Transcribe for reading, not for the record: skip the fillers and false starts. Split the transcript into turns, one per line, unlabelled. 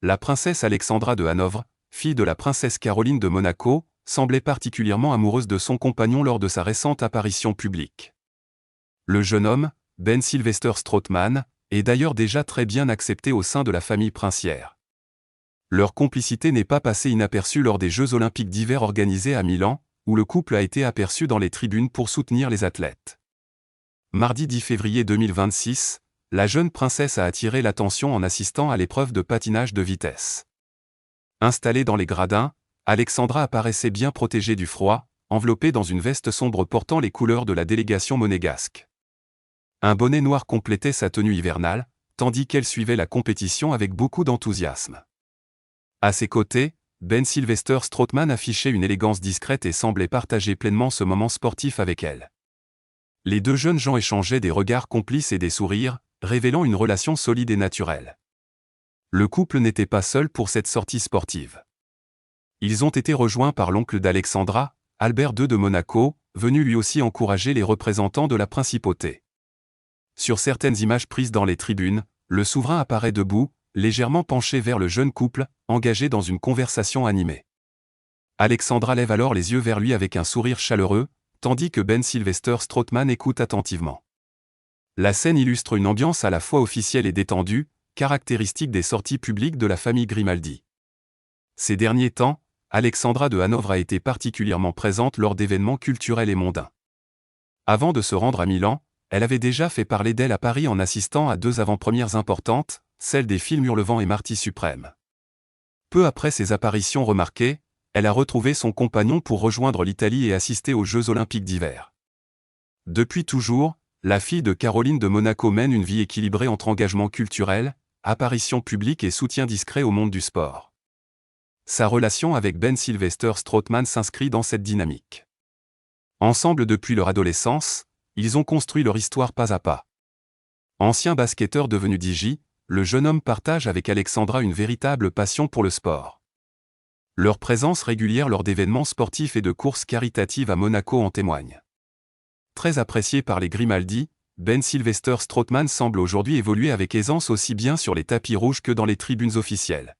La princesse Alexandra de Hanovre, fille de la princesse Caroline de Monaco, semblait particulièrement amoureuse de son compagnon lors de sa récente apparition publique. Le jeune homme, Ben Sylvester Strootman, est d'ailleurs déjà très bien accepté au sein de la famille princière. Leur complicité n'est pas passée inaperçue lors des Jeux olympiques d'hiver organisés à Milan, où le couple a été aperçu dans les tribunes pour soutenir les athlètes. Mardi 10 février 2026, la jeune princesse a attiré l'attention en assistant à l'épreuve de patinage de vitesse. Installée dans les gradins, Alexandra apparaissait bien protégée du froid, enveloppée dans une veste sombre portant les couleurs de la délégation monégasque. Un bonnet noir complétait sa tenue hivernale, tandis qu'elle suivait la compétition avec beaucoup d'enthousiasme. À ses côtés, Ben Sylvester Strootman affichait une élégance discrète et semblait partager pleinement ce moment sportif avec elle. Les deux jeunes gens échangeaient des regards complices et des sourires, révélant une relation solide et naturelle. Le couple n'était pas seul pour cette sortie sportive. Ils ont été rejoints par l'oncle d'Alexandra, Albert II de Monaco, venu lui aussi encourager les représentants de la principauté. Sur certaines images prises dans les tribunes, le souverain apparaît debout, légèrement penché vers le jeune couple, engagé dans une conversation animée. Alexandra lève alors les yeux vers lui avec un sourire chaleureux, tandis que Ben Sylvester Strootman écoute attentivement. La scène illustre une ambiance à la fois officielle et détendue, caractéristique des sorties publiques de la famille Grimaldi. Ces derniers temps, Alexandra de Hanovre a été particulièrement présente lors d'événements culturels et mondains. Avant de se rendre à Milan, elle avait déjà fait parler d'elle à Paris en assistant à deux avant-premières importantes, celles des films Hurlevent et Marty Suprême. Peu après ses apparitions remarquées, elle a retrouvé son compagnon pour rejoindre l'Italie et assister aux Jeux olympiques d'hiver. Depuis toujours, la fille de Caroline de Monaco mène une vie équilibrée entre engagement culturel, apparition publique et soutien discret au monde du sport. Sa relation avec Ben Sylvester Strootman s'inscrit dans cette dynamique. Ensemble depuis leur adolescence, ils ont construit leur histoire pas à pas. Ancien basketteur devenu DJ, le jeune homme partage avec Alexandra une véritable passion pour le sport. Leur présence régulière lors d'événements sportifs et de courses caritatives à Monaco en témoigne. Très apprécié par les Grimaldi, Ben Sylvester Strootman semble aujourd'hui évoluer avec aisance aussi bien sur les tapis rouges que dans les tribunes officielles.